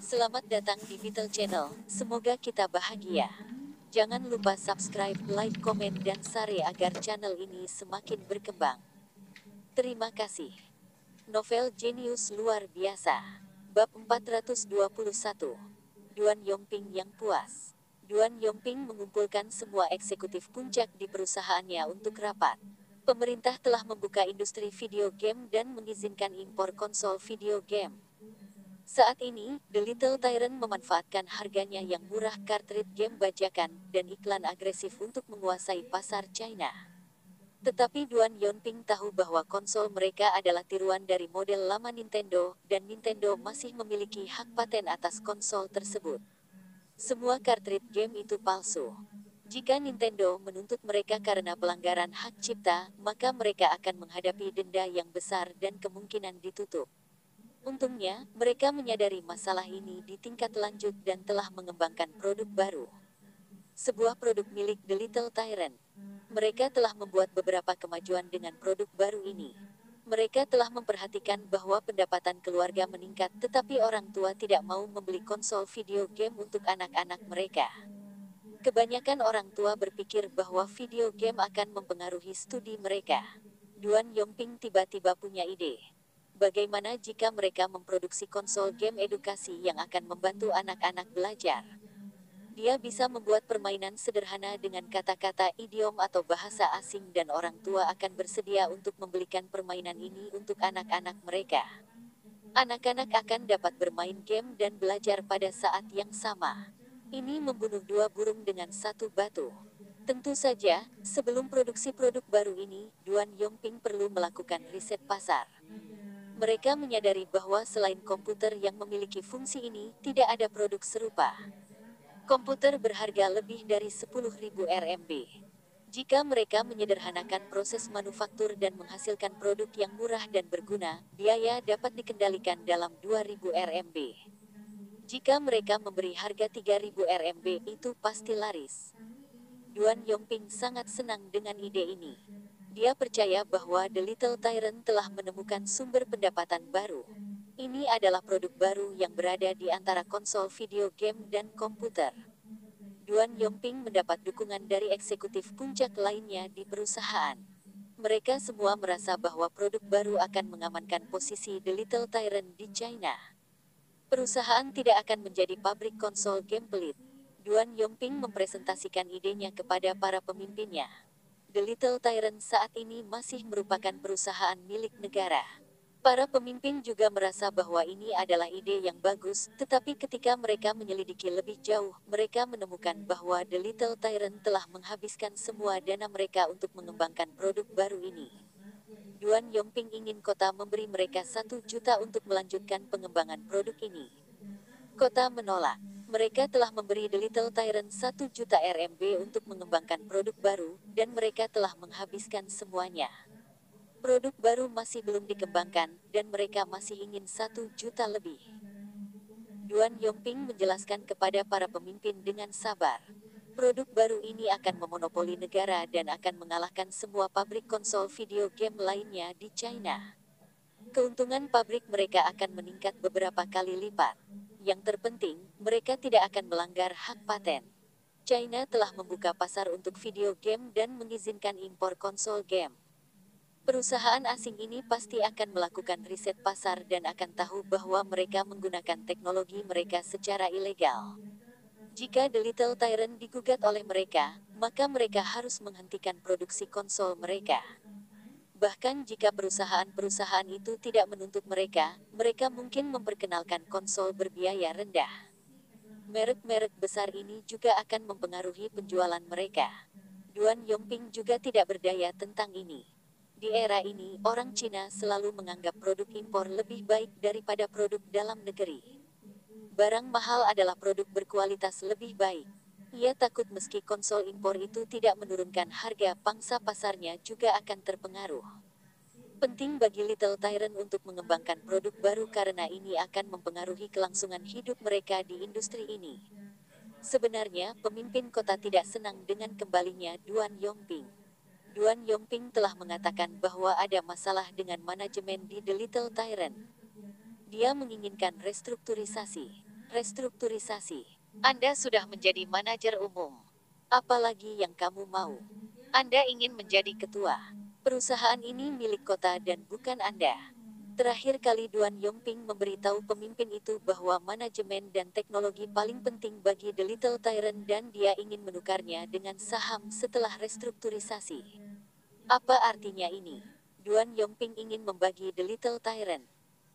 Selamat datang di Beetle Channel, semoga kita bahagia. Jangan lupa subscribe, like, komen, dan share agar channel ini semakin berkembang. Terima kasih. Novel jenius luar biasa. Bab 421. Duan Yongping yang puas. Duan Yongping mengumpulkan semua eksekutif puncak di perusahaannya untuk rapat. Pemerintah telah membuka industri video game dan mengizinkan impor konsol video game. Saat ini, The Little Tyrant memanfaatkan harganya yang murah cartridge game bajakan dan iklan agresif untuk menguasai pasar China. Tetapi Duan Yonping tahu bahwa konsol mereka adalah tiruan dari model lama Nintendo, dan Nintendo masih memiliki hak paten atas konsol tersebut. Semua cartridge game itu palsu. Jika Nintendo menuntut mereka karena pelanggaran hak cipta, maka mereka akan menghadapi denda yang besar dan kemungkinan ditutup. Untungnya, mereka menyadari masalah ini di tingkat lanjut dan telah mengembangkan produk baru. Sebuah produk milik The Little Tyrant. Mereka telah membuat beberapa kemajuan dengan produk baru ini. Mereka telah memperhatikan bahwa pendapatan keluarga meningkat, tetapi orang tua tidak mau membeli konsol video game untuk anak-anak mereka. Kebanyakan orang tua berpikir bahwa video game akan mempengaruhi studi mereka. Duan Yongping tiba-tiba punya ide. Bagaimana jika mereka memproduksi konsol game edukasi yang akan membantu anak-anak belajar? Dia bisa membuat permainan sederhana dengan kata-kata idiom atau bahasa asing dan orang tua akan bersedia untuk membelikan permainan ini untuk anak-anak mereka. Anak-anak akan dapat bermain game dan belajar pada saat yang sama. Ini membunuh dua burung dengan satu batu. Tentu saja, sebelum produksi produk baru ini, Duan Yongping perlu melakukan riset pasar. Mereka menyadari bahwa selain komputer yang memiliki fungsi ini, tidak ada produk serupa. Komputer berharga lebih dari 10.000 RMB. Jika mereka menyederhanakan proses manufaktur dan menghasilkan produk yang murah dan berguna, biaya dapat dikendalikan dalam 2.000 RMB. Jika mereka memberi harga 3.000 RMB, itu pasti laris. Duan Yongping sangat senang dengan ide ini. Dia percaya bahwa The Little Tyrant telah menemukan sumber pendapatan baru. Ini adalah produk baru yang berada di antara konsol video game dan komputer. Duan Yongping mendapat dukungan dari eksekutif puncak lainnya di perusahaan. Mereka semua merasa bahwa produk baru akan mengamankan posisi The Little Tyrant di China. Perusahaan tidak akan menjadi pabrik konsol game pelit. Duan Yongping mempresentasikan idenya kepada para pemimpinnya. The Little Tyrant saat ini masih merupakan perusahaan milik negara. Para pemimpin juga merasa bahwa ini adalah ide yang bagus, tetapi ketika mereka menyelidiki lebih jauh, mereka menemukan bahwa The Little Tyrant telah menghabiskan semua dana mereka untuk mengembangkan produk baru ini. Duan Yongping ingin kota memberi mereka 1 juta untuk melanjutkan pengembangan produk ini. Kota menolak. Mereka telah memberi The Little Tyrant 1 juta RMB untuk mengembangkan produk baru, dan mereka telah menghabiskan semuanya. Produk baru masih belum dikembangkan, dan mereka masih ingin 1 juta lebih. Duan Yongping menjelaskan kepada para pemimpin dengan sabar. Produk baru ini akan memonopoli negara dan akan mengalahkan semua pabrik konsol video game lainnya di China. Keuntungan pabrik mereka akan meningkat beberapa kali lipat. Yang terpenting, mereka tidak akan melanggar hak paten. China telah membuka pasar untuk video game dan mengizinkan impor konsol game. Perusahaan asing ini pasti akan melakukan riset pasar dan akan tahu bahwa mereka menggunakan teknologi mereka secara ilegal. Jika The Little Tyrant digugat oleh mereka, maka mereka harus menghentikan produksi konsol mereka. Bahkan jika perusahaan-perusahaan itu tidak menuntut mereka, mereka mungkin memperkenalkan konsol berbiaya rendah. Merek-merek besar ini juga akan mempengaruhi penjualan mereka. Duan Yongping juga tidak berdaya tentang ini. Di era ini, orang Cina selalu menganggap produk impor lebih baik daripada produk dalam negeri. Barang mahal adalah produk berkualitas lebih baik. Ia takut meski konsol impor itu tidak menurunkan harga, pangsa pasarnya juga akan terpengaruh. Penting bagi Little Tyrant untuk mengembangkan produk baru karena ini akan mempengaruhi kelangsungan hidup mereka di industri ini. Sebenarnya, pemimpin kota tidak senang dengan kembalinya Duan Yongping. Duan Yongping telah mengatakan bahwa ada masalah dengan manajemen di The Little Tyrant. Dia menginginkan restrukturisasi. Restrukturisasi. Anda sudah menjadi manajer umum. Apalagi yang kamu mau? Anda ingin menjadi ketua. Perusahaan ini milik kota dan bukan Anda. Terakhir kali Duan Yongping memberitahu pemimpin itu bahwa manajemen dan teknologi paling penting bagi The Little Tyrant dan dia ingin menukarnya dengan saham setelah restrukturisasi. Apa artinya ini? Duan Yongping ingin membagi The Little Tyrant.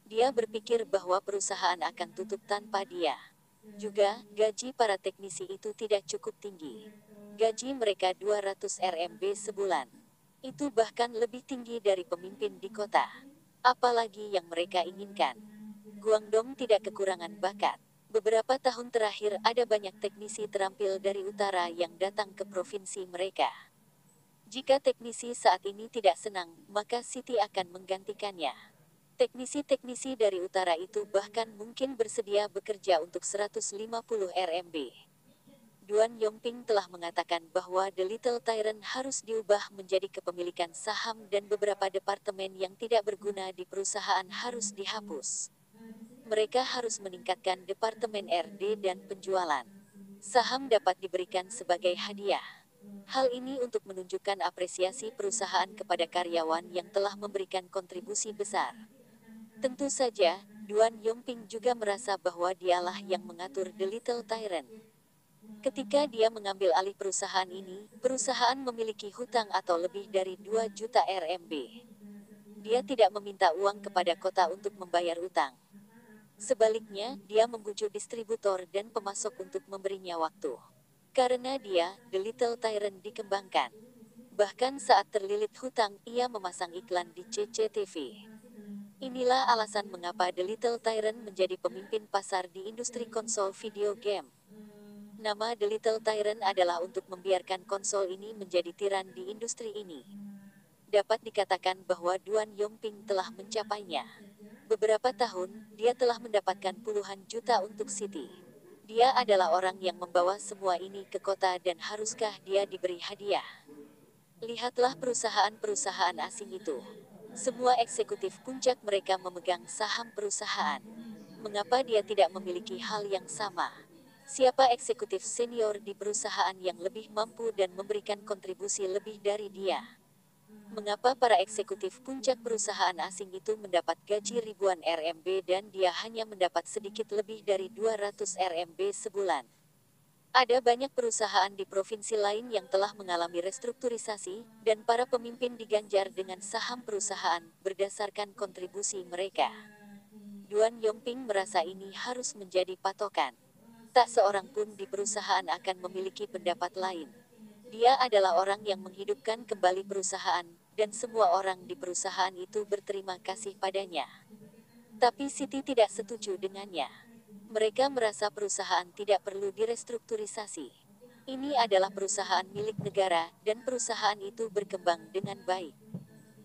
Dia berpikir bahwa perusahaan akan tutup tanpa dia. Juga, gaji para teknisi itu tidak cukup tinggi. Gaji mereka 200 RMB sebulan. Itu bahkan lebih tinggi dari pemimpin di kota. Apalagi yang mereka inginkan. Guangdong tidak kekurangan bakat. Beberapa tahun terakhir ada banyak teknisi terampil dari utara yang datang ke provinsi mereka. Jika teknisi saat ini tidak senang, maka Siti akan menggantikannya. Teknisi-teknisi dari utara itu bahkan mungkin bersedia bekerja untuk 150 RMB. Duan Yongping telah mengatakan bahwa The Little Tyrant harus diubah menjadi kepemilikan saham dan beberapa departemen yang tidak berguna di perusahaan harus dihapus. Mereka harus meningkatkan departemen RD dan penjualan. Saham dapat diberikan sebagai hadiah. Hal ini untuk menunjukkan apresiasi perusahaan kepada karyawan yang telah memberikan kontribusi besar. Tentu saja, Duan Yongping juga merasa bahwa dialah yang mengatur The Little Tyrant. Ketika dia mengambil alih perusahaan ini, perusahaan memiliki hutang atau lebih dari 2 juta RMB. Dia tidak meminta uang kepada kota untuk membayar utang. Sebaliknya, dia membujuk distributor dan pemasok untuk memberinya waktu. Karena dia, The Little Tyrant dikembangkan. Bahkan saat terlilit hutang, ia memasang iklan di CCTV. Inilah alasan mengapa The Little Tyrant menjadi pemimpin pasar di industri konsol video game. Nama The Little Tyrant adalah untuk membiarkan konsol ini menjadi tiran di industri ini. Dapat dikatakan bahwa Duan Yongping telah mencapainya. Beberapa tahun, dia telah mendapatkan puluhan juta untuk Siti. Dia adalah orang yang membawa semua ini ke kota dan haruskah dia diberi hadiah? Lihatlah perusahaan-perusahaan asing itu. Semua eksekutif puncak mereka memegang saham perusahaan. Mengapa dia tidak memiliki hal yang sama? Siapa eksekutif senior di perusahaan yang lebih mampu dan memberikan kontribusi lebih dari dia? Mengapa para eksekutif puncak perusahaan asing itu mendapat gaji ribuan RMB dan dia hanya mendapat sedikit lebih dari 200 RMB sebulan? Ada banyak perusahaan di provinsi lain yang telah mengalami restrukturisasi, dan para pemimpin diganjar dengan saham perusahaan berdasarkan kontribusi mereka. Duan Yongping merasa ini harus menjadi patokan. Tak seorang pun di perusahaan akan memiliki pendapat lain. Dia adalah orang yang menghidupkan kembali perusahaan, dan semua orang di perusahaan itu berterima kasih padanya. Tapi Siti tidak setuju dengannya. Mereka merasa perusahaan tidak perlu direstrukturisasi. Ini adalah perusahaan milik negara, dan perusahaan itu berkembang dengan baik.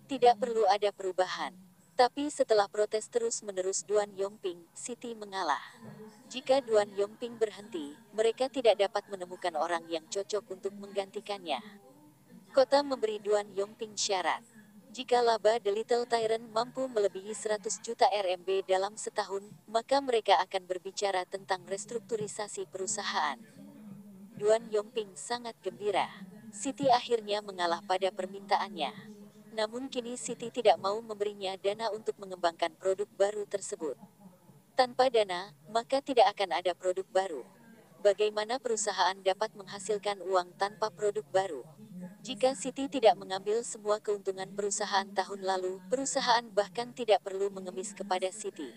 Tidak perlu ada perubahan. Tapi setelah protes terus-menerus Duan Yongping, Siti mengalah. Jika Duan Yongping berhenti, mereka tidak dapat menemukan orang yang cocok untuk menggantikannya. Kota memberi Duan Yongping syarat. Jika laba The Little Tyrant mampu melebihi 100 juta RMB dalam setahun, maka mereka akan berbicara tentang restrukturisasi perusahaan. Duan Yongping sangat gembira. Siti akhirnya mengalah pada permintaannya. Namun kini Siti tidak mau memberinya dana untuk mengembangkan produk baru tersebut. Tanpa dana, maka tidak akan ada produk baru. Bagaimana perusahaan dapat menghasilkan uang tanpa produk baru? Jika Siti tidak mengambil semua keuntungan perusahaan tahun lalu, perusahaan bahkan tidak perlu mengemis kepada Siti.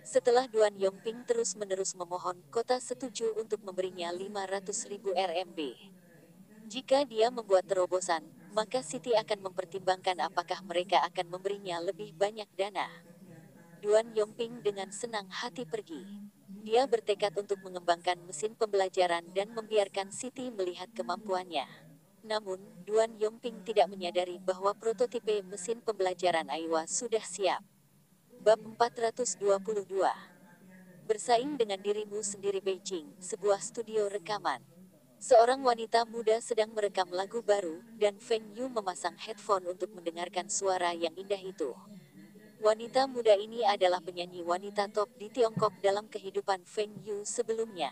Setelah Duan Yongping terus-menerus memohon, kota setuju untuk memberinya 500.000 RMB. Jika dia membuat terobosan, maka Siti akan mempertimbangkan apakah mereka akan memberinya lebih banyak dana. Duan Yongping dengan senang hati pergi. Dia bertekad untuk mengembangkan mesin pembelajaran dan membiarkan Siti melihat kemampuannya. Namun, Duan Yongping tidak menyadari bahwa prototipe mesin pembelajaran Aiwa sudah siap. Bab 422. Bersaing dengan dirimu sendiri Beijing, sebuah studio rekaman. Seorang wanita muda sedang merekam lagu baru, dan Feng Yu memasang headphone untuk mendengarkan suara yang indah itu. Wanita muda ini adalah penyanyi wanita top di Tiongkok dalam kehidupan Feng Yu sebelumnya.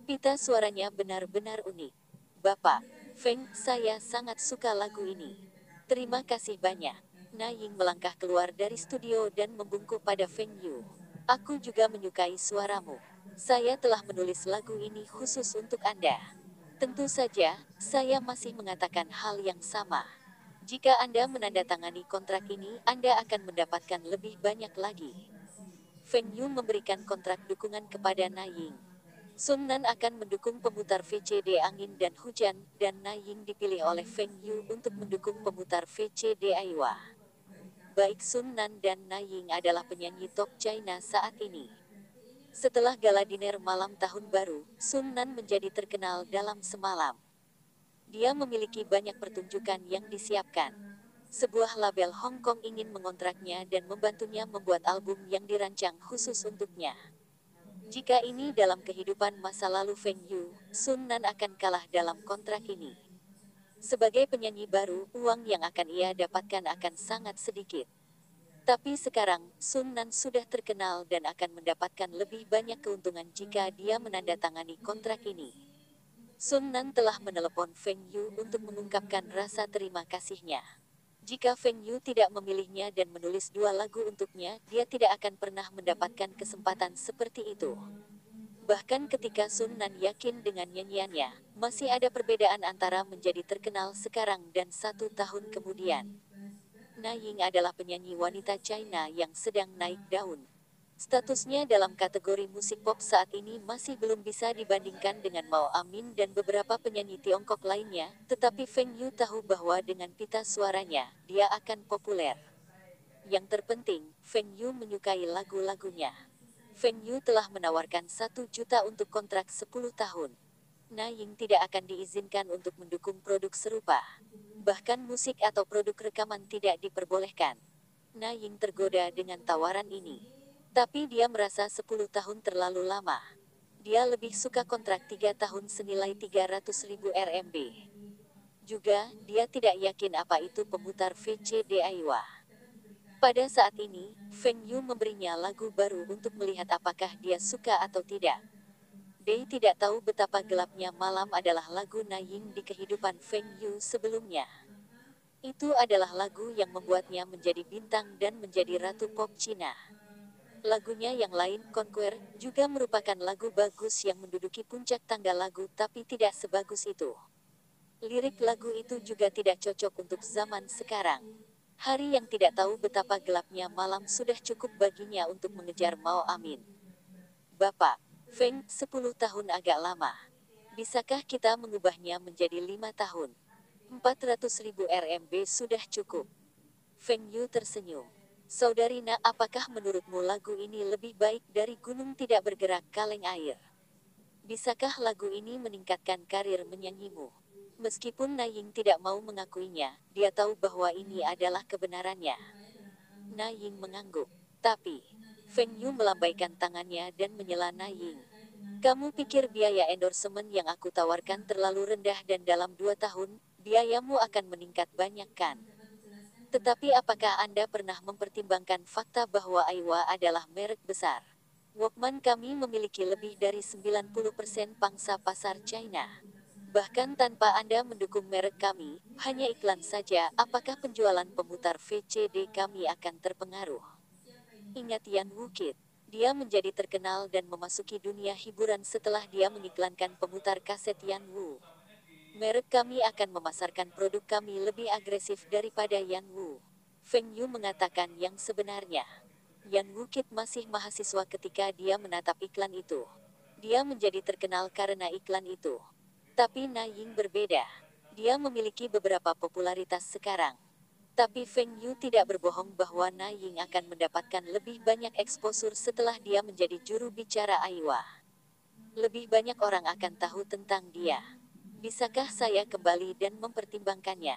Pita suaranya benar-benar unik. Bapak, Feng, saya sangat suka lagu ini. Terima kasih banyak. Na Ying melangkah keluar dari studio dan membungkuk pada Feng Yu. Aku juga menyukai suaramu. Saya telah menulis lagu ini khusus untuk Anda. Tentu saja, saya masih mengatakan hal yang sama. Jika Anda menandatangani kontrak ini, Anda akan mendapatkan lebih banyak lagi. Feng Yu memberikan kontrak dukungan kepada Na Ying. Sun Nan akan mendukung pemutar VCD Angin dan Hujan, dan Na Ying dipilih oleh Feng Yu untuk mendukung pemutar VCD Aiwa. Baik Sun Nan dan Na Ying adalah penyanyi top China saat ini. Setelah gala diner malam tahun baru, Sun Nan menjadi terkenal dalam semalam. Dia memiliki banyak pertunjukan yang disiapkan. Sebuah label Hong Kong ingin mengontraknya dan membantunya membuat album yang dirancang khusus untuknya. Jika ini dalam kehidupan masa lalu Feng Yu, Sun Nan akan kalah dalam kontrak ini. Sebagai penyanyi baru, uang yang akan ia dapatkan akan sangat sedikit. Tapi sekarang, Sun Nan sudah terkenal dan akan mendapatkan lebih banyak keuntungan jika dia menandatangani kontrak ini. Sun Nan telah menelepon Feng Yu untuk mengungkapkan rasa terima kasihnya. Jika Feng Yu tidak memilihnya dan menulis 2 lagu untuknya, dia tidak akan pernah mendapatkan kesempatan seperti itu. Bahkan ketika Sun Nan yakin dengan nyanyiannya, masih ada perbedaan antara menjadi terkenal sekarang dan 1 tahun kemudian. Na Ying adalah penyanyi wanita China yang sedang naik daun. Statusnya dalam kategori musik pop saat ini masih belum bisa dibandingkan dengan Mao Amin dan beberapa penyanyi Tiongkok lainnya, tetapi Feng Yu tahu bahwa dengan pita suaranya, dia akan populer. Yang terpenting, Feng Yu menyukai lagu-lagunya. Feng Yu telah menawarkan 1 juta untuk kontrak 10 tahun. Na Ying tidak akan diizinkan untuk mendukung produk serupa. Bahkan musik atau produk rekaman tidak diperbolehkan. Na Ying tergoda dengan tawaran ini. Tapi dia merasa 10 tahun terlalu lama. Dia lebih suka kontrak 3 tahun senilai 300.000 RMB. Juga, dia tidak yakin apa itu pemutar VCD Aiwa. Pada saat ini, Feng Yu memberinya lagu baru untuk melihat apakah dia suka atau tidak. Dei tidak tahu betapa gelapnya malam adalah lagu Na Ying di kehidupan Feng Yu sebelumnya. Itu adalah lagu yang membuatnya menjadi bintang dan menjadi ratu pop Cina. Lagunya yang lain, Conquer, juga merupakan lagu bagus yang menduduki puncak tangga lagu tapi tidak sebagus itu. Lirik lagu itu juga tidak cocok untuk zaman sekarang. Hari yang tidak tahu betapa gelapnya malam sudah cukup baginya untuk mengejar Mao Amin. Bapak, Feng, 10 tahun agak lama. Bisakah kita mengubahnya menjadi 5 tahun? 400.000 RMB sudah cukup. Feng Yu tersenyum. Saudari Na, apakah menurutmu lagu ini lebih baik dari Gunung Tidak Bergerak Kaleng Air? Bisakah lagu ini meningkatkan karir menyanyimu? Meskipun Na Ying tidak mau mengakuinya, dia tahu bahwa ini adalah kebenarannya. Na Ying mengangguk. Tapi, Feng Yu melambaikan tangannya dan menyela Na Ying. Kamu pikir biaya endorsement yang aku tawarkan terlalu rendah dan dalam 2 tahun, biayamu akan meningkat banyak kan? Tetapi apakah Anda pernah mempertimbangkan fakta bahwa Aiwa adalah merek besar? Walkman kami memiliki lebih dari 90% pangsa pasar China. Bahkan tanpa Anda mendukung merek kami, hanya iklan saja, apakah penjualan pemutar VCD kami akan terpengaruh? Ingat Yan Wukit. Dia menjadi terkenal dan memasuki dunia hiburan setelah dia mengiklankan pemutar kaset Yan Wu. Merek kami akan memasarkan produk kami lebih agresif daripada Yan Wu. Feng Yu mengatakan yang sebenarnya. Yan Wukit masih mahasiswa ketika dia menatap iklan itu. Dia menjadi terkenal karena iklan itu. Tapi Na Ying berbeda. Dia memiliki beberapa popularitas sekarang. Tapi Feng Yu tidak berbohong bahwa Na Ying akan mendapatkan lebih banyak eksposur setelah dia menjadi juru bicara Aiwa. Lebih banyak orang akan tahu tentang dia. Bisakah saya kembali dan mempertimbangkannya?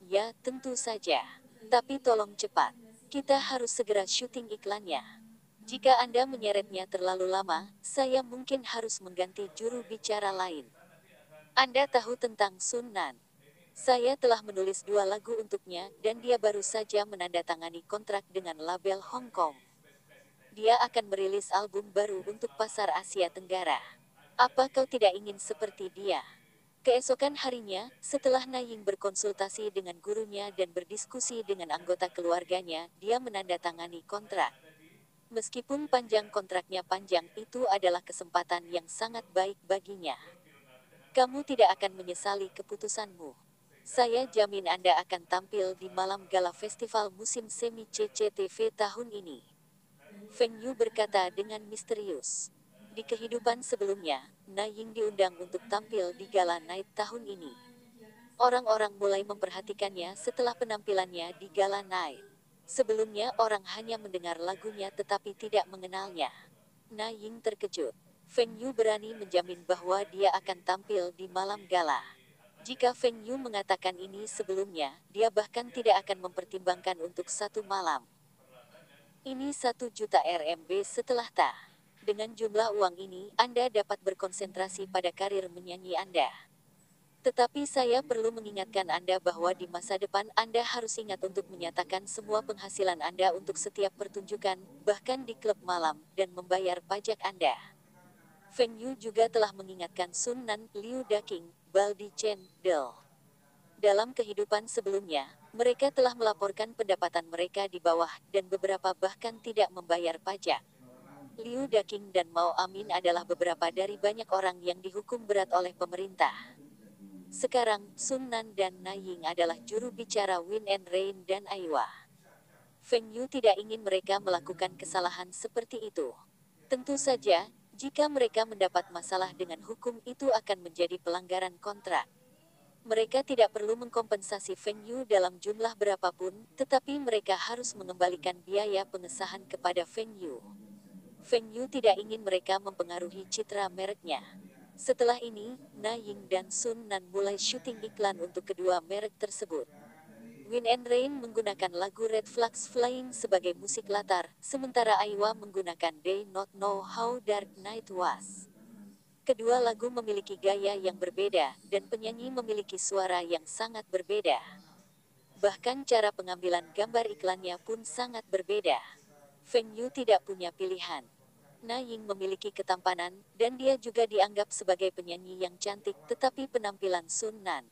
Ya, tentu saja. Tapi tolong cepat. Kita harus segera syuting iklannya. Jika Anda menyeretnya terlalu lama, saya mungkin harus mengganti juru bicara lain. Anda tahu tentang Sun Nan? Saya telah menulis 2 lagu untuknya dan dia baru saja menandatangani kontrak dengan label Hong Kong. Dia akan merilis album baru untuk pasar Asia Tenggara. Apa kau tidak ingin seperti dia? Keesokan harinya, setelah Naying berkonsultasi dengan gurunya dan berdiskusi dengan anggota keluarganya, dia menandatangani kontrak. Meskipun panjang kontraknya panjang, itu adalah kesempatan yang sangat baik baginya. Kamu tidak akan menyesali keputusanmu. Saya jamin Anda akan tampil di malam gala festival musim semi CCTV tahun ini. Feng Yu berkata dengan misterius. Di kehidupan sebelumnya, Na Ying diundang untuk tampil di gala night tahun ini. Orang-orang mulai memperhatikannya setelah penampilannya di gala night. Sebelumnya orang hanya mendengar lagunya tetapi tidak mengenalnya. Na Ying terkejut. Feng Yu berani menjamin bahwa dia akan tampil di malam gala. Jika Feng Yu mengatakan ini sebelumnya, dia bahkan tidak akan mempertimbangkan untuk 1 malam. Ini 1 juta RMB setelah ta. Dengan jumlah uang ini, Anda dapat berkonsentrasi pada karir menyanyi Anda. Tetapi saya perlu mengingatkan Anda bahwa di masa depan Anda harus ingat untuk menyatakan semua penghasilan Anda untuk setiap pertunjukan, bahkan di klub malam, dan membayar pajak Anda. Feng Yu juga telah mengingatkan Sun Nan, Liu Daking, Baldi Chen, Del. Dalam kehidupan sebelumnya, mereka telah melaporkan pendapatan mereka di bawah, dan beberapa bahkan tidak membayar pajak. Liu Daking dan Mao Amin adalah beberapa dari banyak orang yang dihukum berat oleh pemerintah. Sekarang, Sun Nan dan Na Ying adalah juru bicara Win and Rain dan Aiwa. Feng Yu tidak ingin mereka melakukan kesalahan seperti itu. Tentu saja, jika mereka mendapat masalah dengan hukum itu akan menjadi pelanggaran kontrak. Mereka tidak perlu mengkompensasi Feng Yu dalam jumlah berapapun, tetapi mereka harus mengembalikan biaya pengesahan kepada Feng Yu. Feng Yu tidak ingin mereka mempengaruhi citra mereknya. Setelah ini, Na Ying dan Sun Nan mulai syuting iklan untuk kedua merek tersebut. Wind and Rain menggunakan lagu Red Flags Flying sebagai musik latar, sementara Aiwa menggunakan They Not Know How Dark Night Was. Kedua lagu memiliki gaya yang berbeda, dan penyanyi memiliki suara yang sangat berbeda. Bahkan cara pengambilan gambar iklannya pun sangat berbeda. Feng Yu tidak punya pilihan. Na Ying memiliki ketampanan, dan dia juga dianggap sebagai penyanyi yang cantik, tetapi penampilan Sun Nan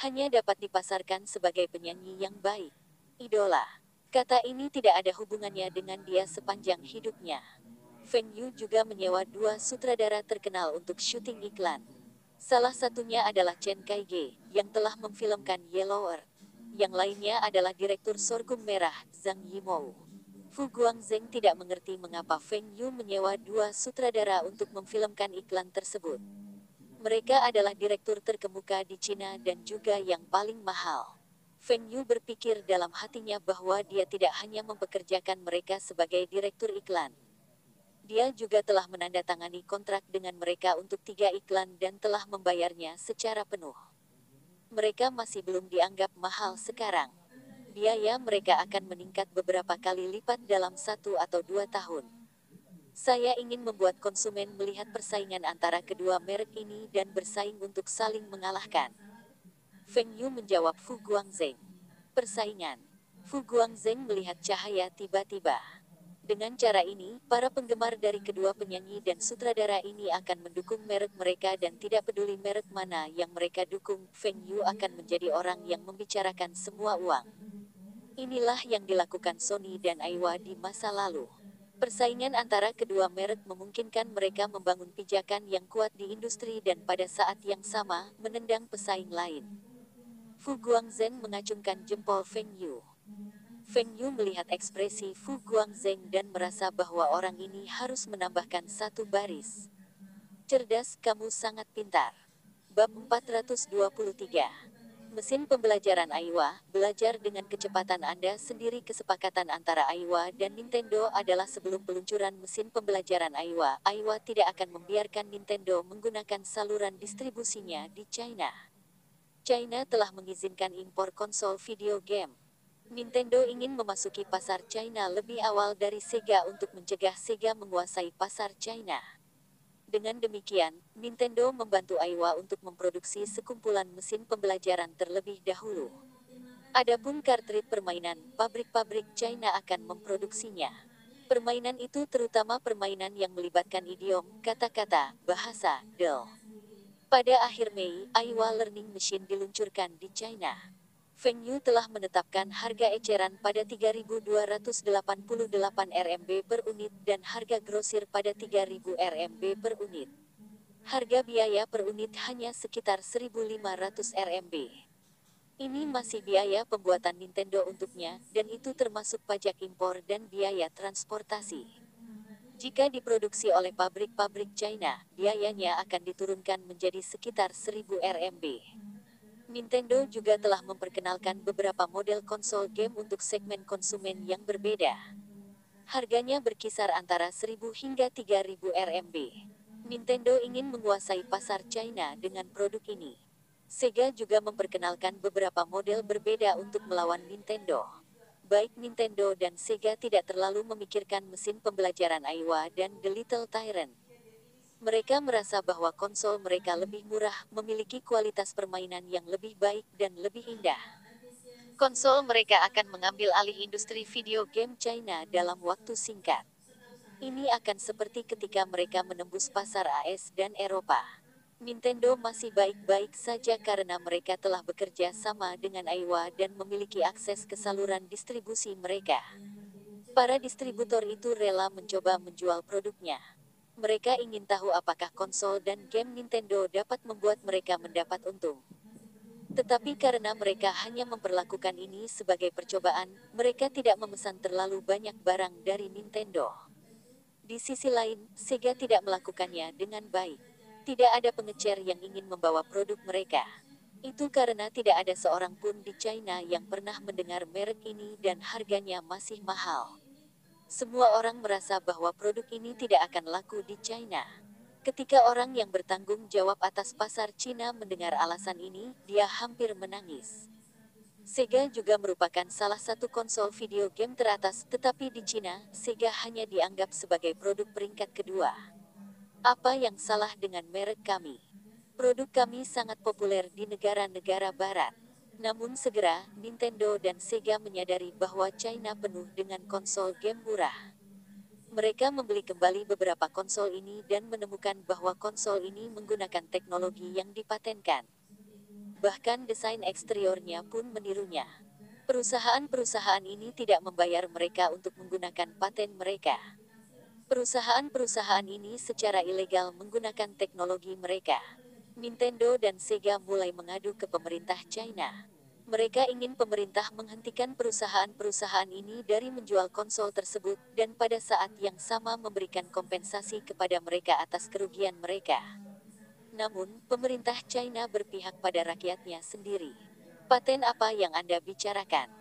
hanya dapat dipasarkan sebagai penyanyi yang baik. Idola. Kata ini tidak ada hubungannya dengan dia sepanjang hidupnya. Feng Yu juga menyewa 2 sutradara terkenal untuk syuting iklan. Salah satunya adalah Chen Kaige, yang telah memfilmkan Yellow Earth. Yang lainnya adalah direktur Sorghum Merah, Zhang Yimou. Fu Guangzheng tidak mengerti mengapa Feng Yu menyewa 2 sutradara untuk memfilmkan iklan tersebut. Mereka adalah direktur terkemuka di Cina dan juga yang paling mahal. Feng Yu berpikir dalam hatinya bahwa dia tidak hanya mempekerjakan mereka sebagai direktur iklan. Dia juga telah menandatangani kontrak dengan mereka untuk 3 iklan dan telah membayarnya secara penuh. Mereka masih belum dianggap mahal sekarang. Biaya mereka akan meningkat beberapa kali lipat dalam 1 atau 2 tahun. Saya ingin membuat konsumen melihat persaingan antara kedua merek ini dan bersaing untuk saling mengalahkan. Feng Yu menjawab Fu Guangzheng. Persaingan. Fu Guangzheng melihat cahaya tiba-tiba. Dengan cara ini, para penggemar dari kedua penyanyi dan sutradara ini akan mendukung merek mereka dan tidak peduli merek mana yang mereka dukung, Feng Yu akan menjadi orang yang membicarakan semua uang. Inilah yang dilakukan Sony dan Aiwa di masa lalu. Persaingan antara kedua merek memungkinkan mereka membangun pijakan yang kuat di industri dan pada saat yang sama, menendang pesaing lain. Fu Guangzheng mengacungkan jempol Feng Yu. Feng Yu melihat ekspresi Fu Guangzheng dan merasa bahwa orang ini harus menambahkan 1 baris. Cerdas, kamu sangat pintar. Bab 423. Mesin pembelajaran Aiwa, belajar dengan kecepatan Anda sendiri. Kesepakatan antara Aiwa dan Nintendo adalah sebelum peluncuran mesin pembelajaran Aiwa, Aiwa tidak akan membiarkan Nintendo menggunakan saluran distribusinya di China. China telah mengizinkan impor konsol video game. Nintendo ingin memasuki pasar China lebih awal dari Sega untuk mencegah Sega menguasai pasar China. Dengan demikian, Nintendo membantu Aiwa untuk memproduksi sekumpulan mesin pembelajaran terlebih dahulu. Adapun kartrid permainan, pabrik-pabrik China akan memproduksinya. Permainan itu terutama permainan yang melibatkan idiom, kata-kata, bahasa, del. Pada akhir Mei, Aiwa Learning Machine diluncurkan di China. Fengyu telah menetapkan harga eceran pada 3.288 RMB per unit dan harga grosir pada 3.000 RMB per unit. Harga biaya per unit hanya sekitar 1.500 RMB. Ini masih biaya pembuatan Nintendo untuknya, dan itu termasuk pajak impor dan biaya transportasi. Jika diproduksi oleh pabrik-pabrik China, biayanya akan diturunkan menjadi sekitar 1.000 RMB. Nintendo juga telah memperkenalkan beberapa model konsol game untuk segmen konsumen yang berbeda. Harganya berkisar antara 1.000 hingga 3.000 RMB. Nintendo ingin menguasai pasar China dengan produk ini. Sega juga memperkenalkan beberapa model berbeda untuk melawan Nintendo. Baik Nintendo dan Sega tidak terlalu memikirkan mesin pembelajaran Aiwa dan The Little Tyrant. Mereka merasa bahwa konsol mereka lebih murah, memiliki kualitas permainan yang lebih baik dan lebih indah. Konsol mereka akan mengambil alih industri video game China dalam waktu singkat. Ini akan seperti ketika mereka menembus pasar AS dan Eropa. Nintendo masih baik-baik saja karena mereka telah bekerja sama dengan Aiwa dan memiliki akses ke saluran distribusi mereka. Para distributor itu rela mencoba menjual produknya. Mereka ingin tahu apakah konsol dan game Nintendo dapat membuat mereka mendapat untung. Tetapi karena mereka hanya memperlakukan ini sebagai percobaan, mereka tidak memesan terlalu banyak barang dari Nintendo. Di sisi lain, Sega tidak melakukannya dengan baik. Tidak ada pengecer yang ingin membawa produk mereka. Itu karena tidak ada seorang pun di China yang pernah mendengar merek ini dan harganya masih mahal. Semua orang merasa bahwa produk ini tidak akan laku di China. Ketika orang yang bertanggung jawab atas pasar Cina mendengar alasan ini, dia hampir menangis. Sega juga merupakan salah satu konsol video game teratas, tetapi di Cina, Sega hanya dianggap sebagai produk peringkat kedua. Apa yang salah dengan merek kami? Produk kami sangat populer di negara-negara barat. Namun segera, Nintendo dan Sega menyadari bahwa China penuh dengan konsol game murah. Mereka membeli kembali beberapa konsol ini dan menemukan bahwa konsol ini menggunakan teknologi yang dipatenkan. Bahkan desain eksteriornya pun menirunya. Perusahaan-perusahaan ini tidak membayar mereka untuk menggunakan paten mereka. Perusahaan-perusahaan ini secara ilegal menggunakan teknologi mereka. Nintendo dan Sega mulai mengadu ke pemerintah China. Mereka ingin pemerintah menghentikan perusahaan-perusahaan ini dari menjual konsol tersebut, dan pada saat yang sama memberikan kompensasi kepada mereka atas kerugian mereka. Namun, pemerintah China berpihak pada rakyatnya sendiri. Paten apa yang Anda bicarakan?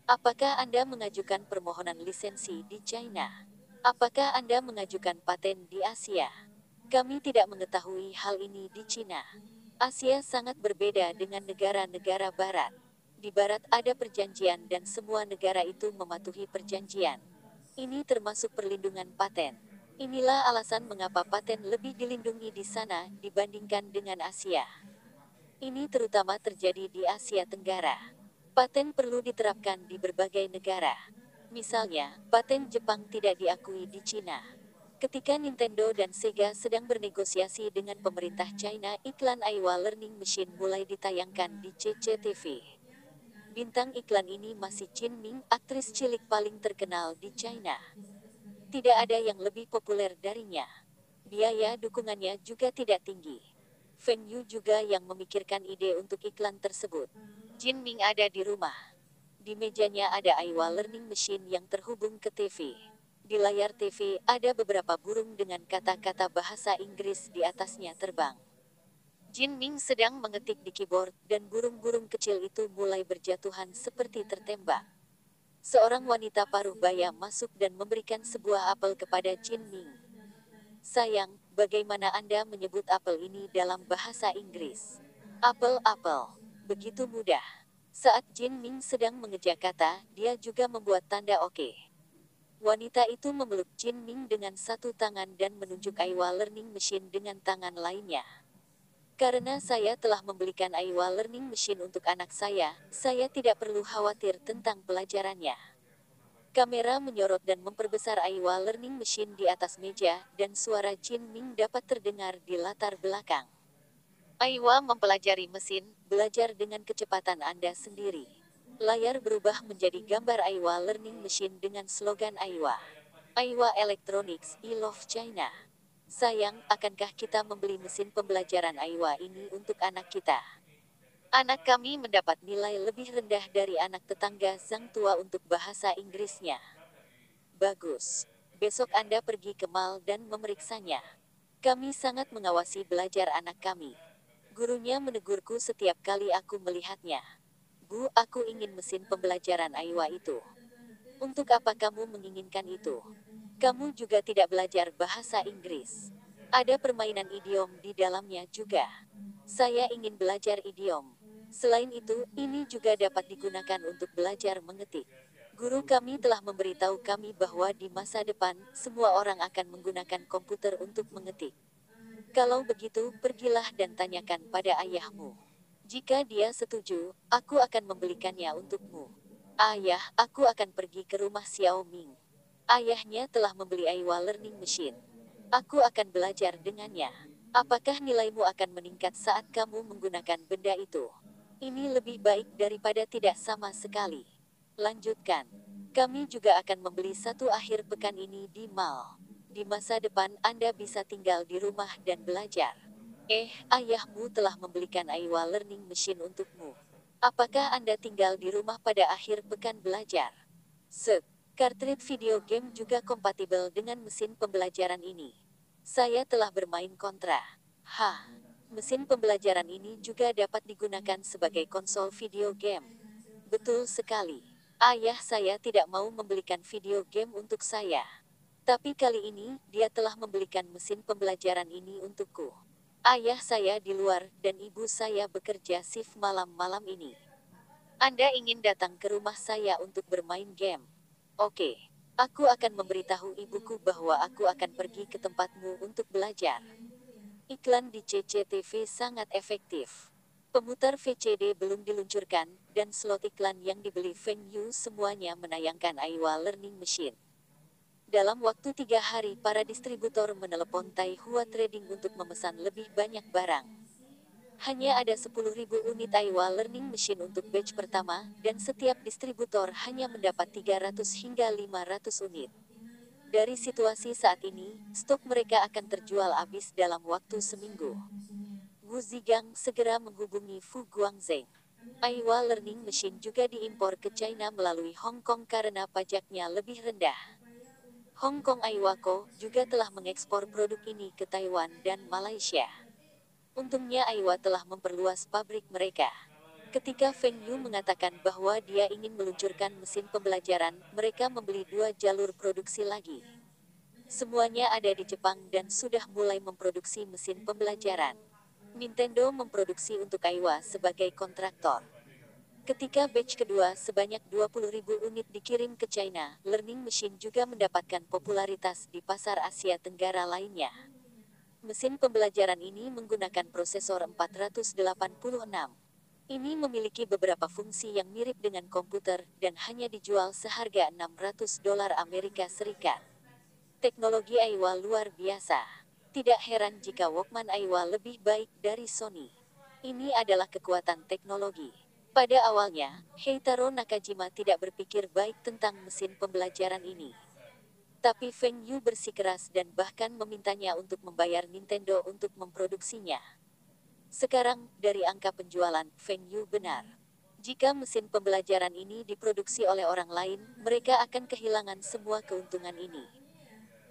Apakah Anda mengajukan permohonan lisensi di China? Apakah Anda mengajukan paten di Asia? Kami tidak mengetahui hal ini di Cina. Asia sangat berbeda dengan negara-negara barat. Di barat ada perjanjian dan semua negara itu mematuhi perjanjian. Ini termasuk perlindungan paten. Inilah alasan mengapa paten lebih dilindungi di sana dibandingkan dengan Asia. Ini terutama terjadi di Asia Tenggara. Paten perlu diterapkan di berbagai negara. Misalnya, paten Jepang tidak diakui di Cina. Ketika Nintendo dan Sega sedang bernegosiasi dengan pemerintah China, iklan Aiwa Learning Machine mulai ditayangkan di CCTV. Bintang iklan ini masih Jin Ming, aktris cilik paling terkenal di China. Tidak ada yang lebih populer darinya. Biaya dukungannya juga tidak tinggi. Feng Yu juga yang memikirkan ide untuk iklan tersebut. Jin Ming ada di rumah. Di mejanya ada Aiwa Learning Machine yang terhubung ke TV. Di layar TV, ada beberapa burung dengan kata-kata bahasa Inggris di atasnya terbang. Jin Ming sedang mengetik di keyboard, dan burung-burung kecil itu mulai berjatuhan seperti tertembak. Seorang wanita paruh baya masuk dan memberikan sebuah apel kepada Jin Ming. Sayang, bagaimana Anda menyebut apel ini dalam bahasa Inggris? Apel-apel. Begitu mudah. Saat Jin Ming sedang mengeja kata, dia juga membuat tanda oke. Wanita itu memeluk Jin Ming dengan satu tangan dan menunjuk Aiwa Learning Machine dengan tangan lainnya. Karena saya telah membelikan Aiwa Learning Machine untuk anak saya tidak perlu khawatir tentang pelajarannya. Kamera menyorot dan memperbesar Aiwa Learning Machine di atas meja, dan suara Jin Ming dapat terdengar di latar belakang. Aiwa mempelajari mesin, belajar dengan kecepatan Anda sendiri. Layar berubah menjadi gambar Aiwa Learning Machine dengan slogan Aiwa. Aiwa Electronics, I Love China. Sayang, akankah kita membeli mesin pembelajaran Aiwa ini untuk anak kita? Anak kami mendapat nilai lebih rendah dari anak tetangga Zhang tua untuk bahasa Inggrisnya. Bagus. Besok Anda pergi ke mall dan memeriksanya. Kami sangat mengawasi belajar anak kami. Gurunya menegurku setiap kali aku melihatnya. Bu, aku ingin mesin pembelajaran Aiwa itu. Untuk apa kamu menginginkan itu? Kamu juga tidak belajar bahasa Inggris. Ada permainan idiom di dalamnya juga. Saya ingin belajar idiom. Selain itu, ini juga dapat digunakan untuk belajar mengetik. Guru kami telah memberitahu kami bahwa di masa depan, semua orang akan menggunakan komputer untuk mengetik. Kalau begitu, pergilah dan tanyakan pada ayahmu. Jika dia setuju, aku akan membelikannya untukmu. Ayah, aku akan pergi ke rumah Xiao Ming. Ayahnya telah membeli Aiwa Learning Machine. Aku akan belajar dengannya. Apakah nilaimu akan meningkat saat kamu menggunakan benda itu? Ini lebih baik daripada tidak sama sekali. Lanjutkan. Kami juga akan membeli satu akhir pekan ini di mall. Di masa depan Anda bisa tinggal di rumah dan belajar. Ayahmu telah membelikan Aiwa Learning Machine untukmu. Apakah Anda tinggal di rumah pada akhir pekan belajar? Kartrid video game juga kompatibel dengan mesin pembelajaran ini. Saya telah bermain kontra. Mesin pembelajaran ini juga dapat digunakan sebagai konsol video game. Betul sekali. Ayah saya tidak mau membelikan video game untuk saya. Tapi kali ini, dia telah membelikan mesin pembelajaran ini untukku. Ayah saya di luar, dan ibu saya bekerja shift malam-malam ini. Anda ingin datang ke rumah saya untuk bermain game? Oke. Aku akan memberitahu ibuku bahwa aku akan pergi ke tempatmu untuk belajar. Iklan di CCTV sangat efektif. Pemutar VCD belum diluncurkan, dan slot iklan yang dibeli Feng Yu semuanya menayangkan Aiwa Learning Machine. Dalam waktu 3 hari para distributor menelepon Taihua Trading untuk memesan lebih banyak barang. Hanya ada 10.000 unit Aiwa Learning Machine untuk batch pertama, dan setiap distributor hanya mendapat 300 hingga 500 unit. Dari situasi saat ini, stok mereka akan terjual habis dalam waktu seminggu. Wu Zigang segera menghubungi Fu Guangzheng. Aiwa Learning Machine juga diimpor ke China melalui Hong Kong karena pajaknya lebih rendah. Hong Kong Aiwaco juga telah mengekspor produk ini ke Taiwan dan Malaysia. Untungnya Aiwa telah memperluas pabrik mereka. Ketika Feng Yu mengatakan bahwa dia ingin meluncurkan mesin pembelajaran, mereka membeli 2 jalur produksi lagi. Semuanya ada di Jepang dan sudah mulai memproduksi mesin pembelajaran. Nintendo memproduksi untuk Aiwa sebagai kontraktor. Ketika batch kedua sebanyak 20.000 unit dikirim ke China, Learning Machine juga mendapatkan popularitas di pasar Asia Tenggara lainnya. Mesin pembelajaran ini menggunakan prosesor 486. Ini memiliki beberapa fungsi yang mirip dengan komputer, dan hanya dijual seharga $600 Amerika Serikat. Teknologi Aiwa luar biasa. Tidak heran jika Walkman Aiwa lebih baik dari Sony. Ini adalah kekuatan teknologi. Pada awalnya, Heitaro Nakajima tidak berpikir baik tentang mesin pembelajaran ini. Tapi Feng Yu bersikeras dan bahkan memintanya untuk membayar Nintendo untuk memproduksinya. Sekarang, dari angka penjualan, Feng Yu benar. Jika mesin pembelajaran ini diproduksi oleh orang lain, mereka akan kehilangan semua keuntungan ini.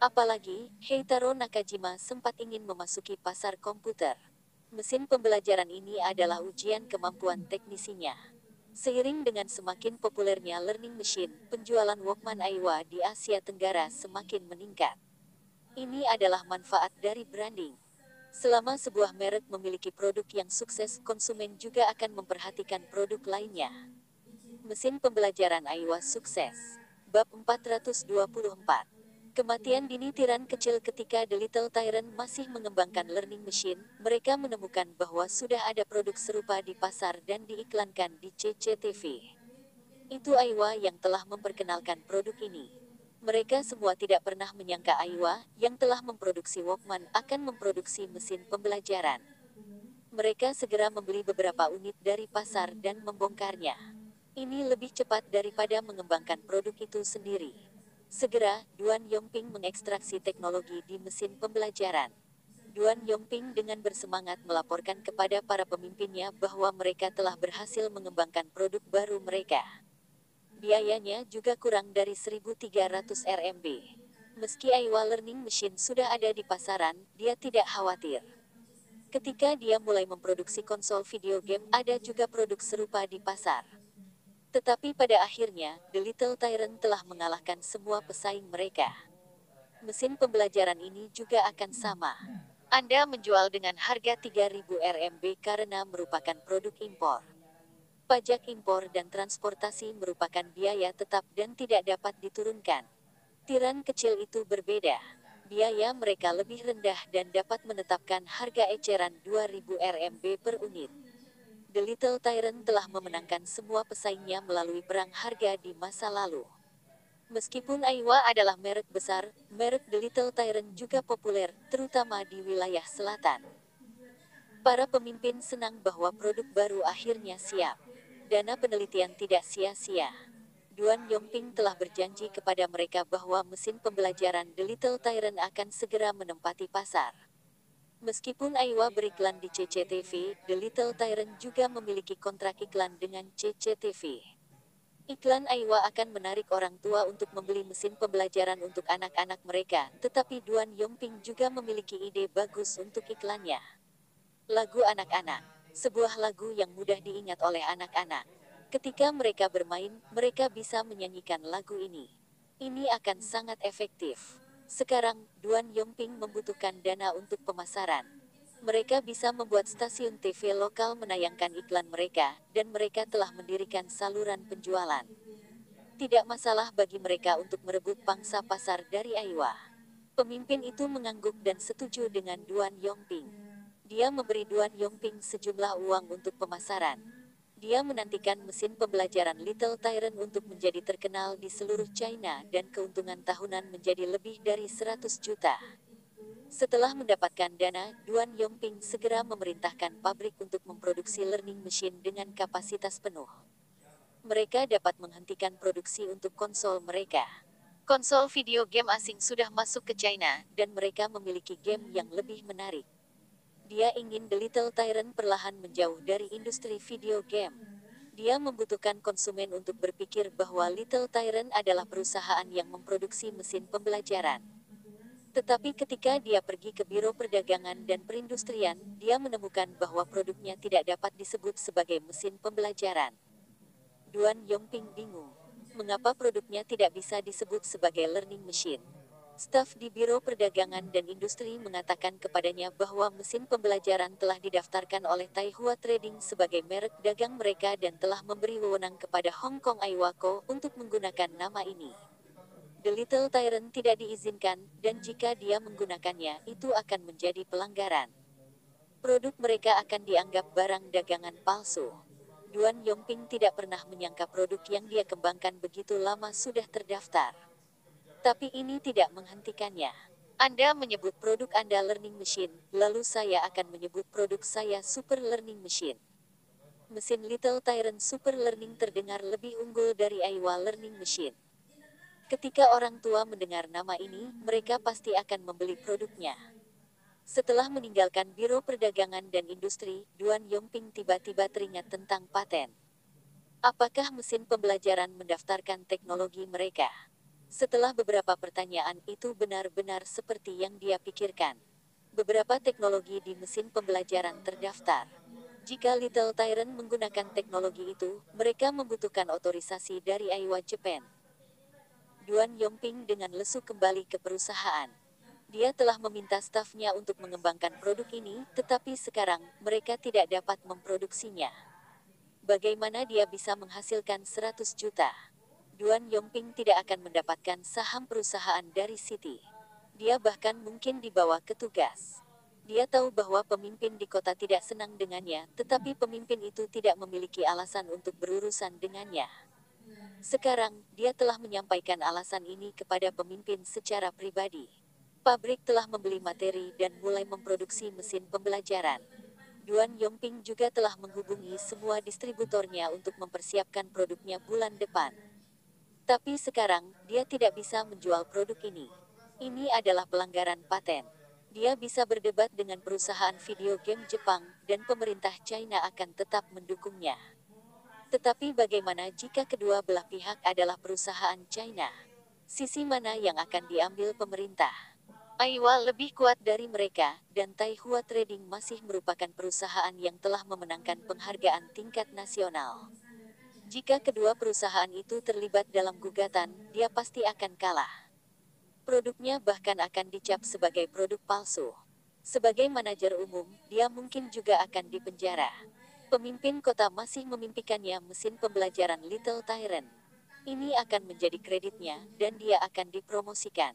Apalagi, Heitaro Nakajima sempat ingin memasuki pasar komputer. Mesin pembelajaran ini adalah ujian kemampuan teknisinya. Seiring dengan semakin populernya Learning Machine, penjualan Walkman Aiwa di Asia Tenggara semakin meningkat. Ini adalah manfaat dari branding. Selama sebuah merek memiliki produk yang sukses, konsumen juga akan memperhatikan produk lainnya. Mesin pembelajaran Aiwa sukses. Bab 424. Kematian dini tiran kecil. Ketika The Little Tyrant masih mengembangkan learning machine, mereka menemukan bahwa sudah ada produk serupa di pasar dan diiklankan di CCTV. Itu Aiwa yang telah memperkenalkan produk ini. Mereka semua tidak pernah menyangka Aiwa, yang telah memproduksi Walkman, akan memproduksi mesin pembelajaran. Mereka segera membeli beberapa unit dari pasar dan membongkarnya. Ini lebih cepat daripada mengembangkan produk itu sendiri. Segera, Duan Yongping mengekstraksi teknologi di mesin pembelajaran. Duan Yongping dengan bersemangat melaporkan kepada para pemimpinnya bahwa mereka telah berhasil mengembangkan produk baru mereka. Biayanya juga kurang dari 1.300 RMB. Meski Aiwa Learning Machine sudah ada di pasaran, dia tidak khawatir. Ketika dia mulai memproduksi konsol video game, ada juga produk serupa di pasar. Tetapi pada akhirnya, The Little Tyrant telah mengalahkan semua pesaing mereka. Mesin pembelajaran ini juga akan sama. Anda menjual dengan harga 3.000 RMB karena merupakan produk impor. Pajak impor dan transportasi merupakan biaya tetap dan tidak dapat diturunkan. Tiran kecil itu berbeda. Biaya mereka lebih rendah dan dapat menetapkan harga eceran 2.000 RMB per unit. The Little Tyrant telah memenangkan semua pesaingnya melalui perang harga di masa lalu. Meskipun Aiwa adalah merek besar, merek The Little Tyrant juga populer, terutama di wilayah selatan. Para pemimpin senang bahwa produk baru akhirnya siap. Dana penelitian tidak sia-sia. Duan Yongping telah berjanji kepada mereka bahwa mesin pembelajaran The Little Tyrant akan segera menempati pasar. Meskipun Aiwa beriklan di CCTV, The Little Tyrant juga memiliki kontrak iklan dengan CCTV. Iklan Aiwa akan menarik orang tua untuk membeli mesin pembelajaran untuk anak-anak mereka, tetapi Duan Yongping juga memiliki ide bagus untuk iklannya. Lagu anak-anak. Sebuah lagu yang mudah diingat oleh anak-anak. Ketika mereka bermain, mereka bisa menyanyikan lagu ini. Ini akan sangat efektif. Sekarang, Duan Yongping membutuhkan dana untuk pemasaran. Mereka bisa membuat stasiun TV lokal menayangkan iklan mereka, dan mereka telah mendirikan saluran penjualan. Tidak masalah bagi mereka untuk merebut pangsa pasar dari Aiwa. Pemimpin itu mengangguk dan setuju dengan Duan Yongping. Dia memberi Duan Yongping sejumlah uang untuk pemasaran. Dia menantikan mesin pembelajaran Little Tyrant untuk menjadi terkenal di seluruh China dan keuntungan tahunan menjadi lebih dari 100 juta. Setelah mendapatkan dana, Duan Yongping segera memerintahkan pabrik untuk memproduksi learning machine dengan kapasitas penuh. Mereka dapat menghentikan produksi untuk konsol mereka. Konsol video game asing sudah masuk ke China, dan mereka memiliki game yang lebih menarik. Dia ingin The Little Tyrant perlahan menjauh dari industri video game. Dia membutuhkan konsumen untuk berpikir bahwa Little Tyrant adalah perusahaan yang memproduksi mesin pembelajaran. Tetapi ketika dia pergi ke Biro Perdagangan dan Perindustrian, dia menemukan bahwa produknya tidak dapat disebut sebagai mesin pembelajaran. Duan Yongping bingung. Mengapa produknya tidak bisa disebut sebagai learning machine? Staf di Biro Perdagangan dan Industri mengatakan kepadanya bahwa mesin pembelajaran telah didaftarkan oleh Taihua Trading sebagai merek dagang mereka dan telah memberi wewenang kepada Hong Kong Aiwa Co. untuk menggunakan nama ini. The Little Tyrant tidak diizinkan, dan jika dia menggunakannya, itu akan menjadi pelanggaran. Produk mereka akan dianggap barang dagangan palsu. Duan Yongping tidak pernah menyangka produk yang dia kembangkan begitu lama sudah terdaftar. Tapi ini tidak menghentikannya. Anda menyebut produk Anda learning machine, lalu saya akan menyebut produk saya super learning machine. Mesin Little Tyrant Super Learning terdengar lebih unggul dari Aiwa Learning Machine. Ketika orang tua mendengar nama ini, mereka pasti akan membeli produknya. Setelah meninggalkan Biro Perdagangan dan Industri, Duan Yongping tiba-tiba teringat tentang paten. Apakah mesin pembelajaran mendaftarkan teknologi mereka? Setelah beberapa pertanyaan, itu benar-benar seperti yang dia pikirkan. Beberapa teknologi di mesin pembelajaran terdaftar. Jika Little Tyrant menggunakan teknologi itu, mereka membutuhkan otorisasi dari Aiwa Japan. Duan Yongping dengan lesu kembali ke perusahaan. Dia telah meminta stafnya untuk mengembangkan produk ini, tetapi sekarang, mereka tidak dapat memproduksinya. Bagaimana dia bisa menghasilkan 100 juta? Duan Yongping tidak akan mendapatkan saham perusahaan dari City. Dia bahkan mungkin dibawa ke tugas. Dia tahu bahwa pemimpin di kota tidak senang dengannya, tetapi pemimpin itu tidak memiliki alasan untuk berurusan dengannya. Sekarang, dia telah menyampaikan alasan ini kepada pemimpin secara pribadi. Pabrik telah membeli materi dan mulai memproduksi mesin pembelajaran. Duan Yongping juga telah menghubungi semua distributornya untuk mempersiapkan produknya bulan depan. Tapi sekarang, dia tidak bisa menjual produk ini. Ini adalah pelanggaran paten. Dia bisa berdebat dengan perusahaan video game Jepang, dan pemerintah China akan tetap mendukungnya. Tetapi bagaimana jika kedua belah pihak adalah perusahaan China? Sisi mana yang akan diambil pemerintah? Aiwa lebih kuat dari mereka, dan Taihua Trading masih merupakan perusahaan yang telah memenangkan penghargaan tingkat nasional. Jika kedua perusahaan itu terlibat dalam gugatan, dia pasti akan kalah. Produknya bahkan akan dicap sebagai produk palsu. Sebagai manajer umum, dia mungkin juga akan dipenjara. Pemimpin kota masih memimpikannya mesin pembelajaran Little Tyrant. Ini akan menjadi kreditnya, dan dia akan dipromosikan.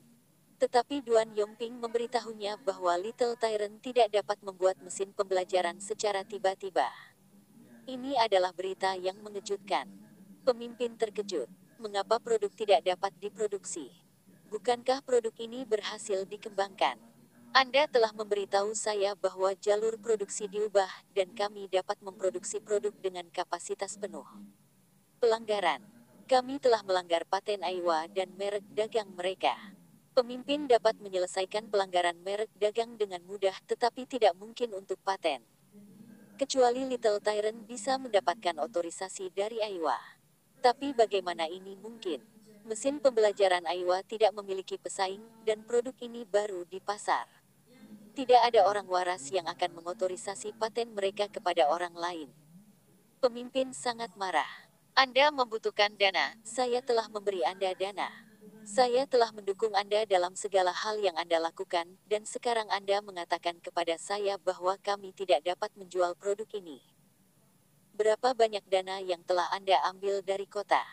Tetapi Duan Yongping memberitahunya bahwa Little Tyrant tidak dapat membuat mesin pembelajaran secara tiba-tiba. Ini adalah berita yang mengejutkan. Pemimpin terkejut. Mengapa produk tidak dapat diproduksi? Bukankah produk ini berhasil dikembangkan? Anda telah memberitahu saya bahwa jalur produksi diubah, dan kami dapat memproduksi produk dengan kapasitas penuh. Pelanggaran. Kami telah melanggar paten Aiwa dan merek dagang mereka. Pemimpin dapat menyelesaikan pelanggaran merek dagang dengan mudah, tetapi tidak mungkin untuk paten. Kecuali Little Tyrant bisa mendapatkan otorisasi dari Aiwa. Tapi bagaimana ini mungkin? Mesin pembelajaran Aiwa tidak memiliki pesaing, dan produk ini baru di pasar. Tidak ada orang waras yang akan mengotorisasi paten mereka kepada orang lain. Pemimpin sangat marah. Anda membutuhkan dana, saya telah memberi Anda dana. Saya telah mendukung Anda dalam segala hal yang Anda lakukan, dan sekarang Anda mengatakan kepada saya bahwa kami tidak dapat menjual produk ini. Berapa banyak dana yang telah Anda ambil dari kota?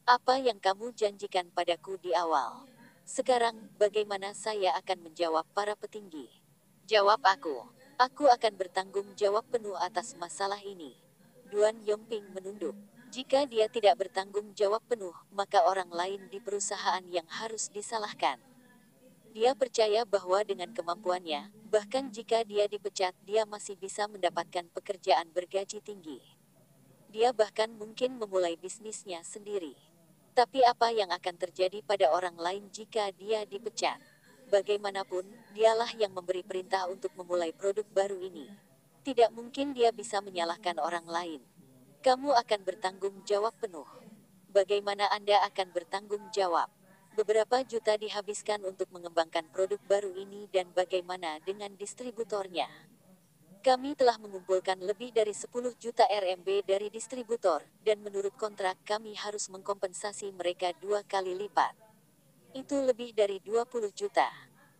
Apa yang kamu janjikan padaku di awal? Sekarang, bagaimana saya akan menjawab para petinggi? Jawab aku. Aku akan bertanggung jawab penuh atas masalah ini. Duan Yongping menunduk. Jika dia tidak bertanggung jawab penuh, maka orang lain di perusahaan yang harus disalahkan. Dia percaya bahwa dengan kemampuannya, bahkan jika dia dipecat, dia masih bisa mendapatkan pekerjaan bergaji tinggi. Dia bahkan mungkin memulai bisnisnya sendiri. Tapi apa yang akan terjadi pada orang lain jika dia dipecat? Bagaimanapun, dialah yang memberi perintah untuk memulai produk baru ini. Tidak mungkin dia bisa menyalahkan orang lain. Kamu akan bertanggung jawab penuh. Bagaimana Anda akan bertanggung jawab? Beberapa juta dihabiskan untuk mengembangkan produk baru ini, dan bagaimana dengan distributornya? Kami telah mengumpulkan lebih dari 10 juta RMB dari distributor, dan menurut kontrak kami harus mengkompensasi mereka 2 kali lipat. Itu lebih dari 20 juta.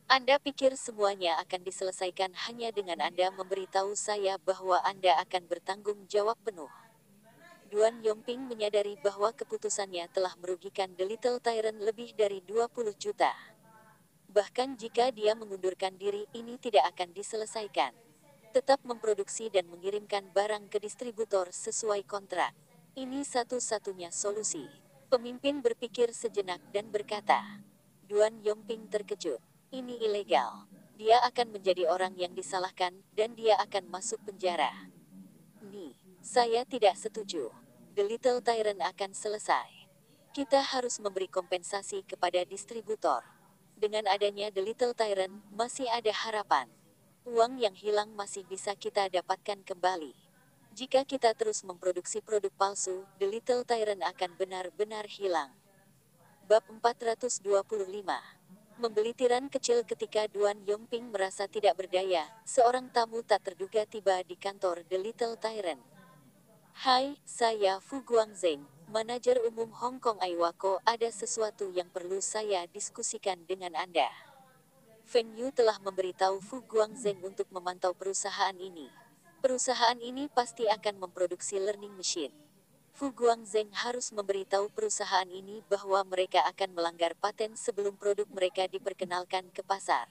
Anda pikir semuanya akan diselesaikan hanya dengan Anda memberitahu saya bahwa Anda akan bertanggung jawab penuh. Duan Yongping menyadari bahwa keputusannya telah merugikan The Little Tyrant lebih dari 20 juta. Bahkan jika dia mengundurkan diri, ini tidak akan diselesaikan. Tetap memproduksi dan mengirimkan barang ke distributor sesuai kontrak. Ini satu-satunya solusi. Pemimpin berpikir sejenak dan berkata, Duan Yongping terkejut. Ini ilegal. Dia akan menjadi orang yang disalahkan, dan dia akan masuk penjara. Saya tidak setuju. The Little Tyrant akan selesai. Kita harus memberi kompensasi kepada distributor. Dengan adanya The Little Tyrant, masih ada harapan. Uang yang hilang masih bisa kita dapatkan kembali. Jika kita terus memproduksi produk palsu, The Little Tyrant akan benar-benar hilang. Bab 425. Membeli tiran kecil. Ketika Duan Yongping merasa tidak berdaya, seorang tamu tak terduga tiba di kantor The Little Tyrant. Hai, saya Fu Guangzheng, manajer umum Hong Kong Aiwako. Ada sesuatu yang perlu saya diskusikan dengan Anda. Feng Yu telah memberitahu Fu Guangzheng untuk memantau perusahaan ini. Perusahaan ini pasti akan memproduksi learning machine. Fu Guangzheng harus memberitahu perusahaan ini bahwa mereka akan melanggar paten sebelum produk mereka diperkenalkan ke pasar.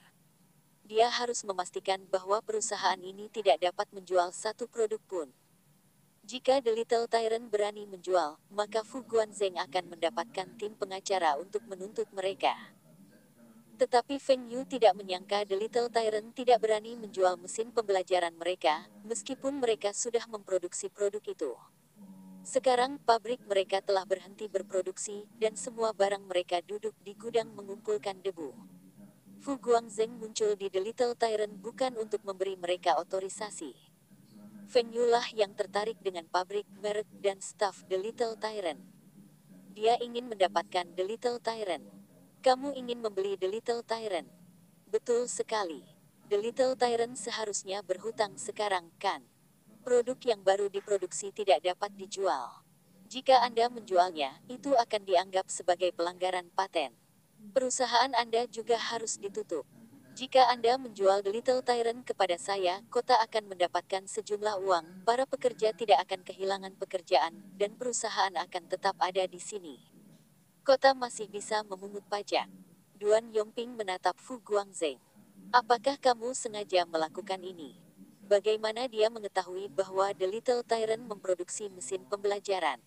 Dia harus memastikan bahwa perusahaan ini tidak dapat menjual satu produk pun. Jika The Little Tyrant berani menjual, maka Fu Guangzheng akan mendapatkan tim pengacara untuk menuntut mereka. Tetapi Feng Yu tidak menyangka The Little Tyrant tidak berani menjual mesin pembelajaran mereka, meskipun mereka sudah memproduksi produk itu. Sekarang pabrik mereka telah berhenti berproduksi, dan semua barang mereka duduk di gudang mengumpulkan debu. Fu Guangzheng muncul di The Little Tyrant bukan untuk memberi mereka otorisasi. Feng Yu lah yang tertarik dengan pabrik, merek, dan staf The Little Tyrant. Dia ingin mendapatkan The Little Tyrant. Kamu ingin membeli The Little Tyrant? Betul sekali. The Little Tyrant seharusnya berhutang sekarang, kan? Produk yang baru diproduksi tidak dapat dijual. Jika Anda menjualnya, itu akan dianggap sebagai pelanggaran paten. Perusahaan Anda juga harus ditutup. Jika Anda menjual The Little Tyrant kepada saya, kota akan mendapatkan sejumlah uang, para pekerja tidak akan kehilangan pekerjaan, dan perusahaan akan tetap ada di sini. Kota masih bisa memungut pajak. Duan Yongping menatap Fu Guangzheng. Apakah kamu sengaja melakukan ini? Bagaimana dia mengetahui bahwa The Little Tyrant memproduksi mesin pembelajaran?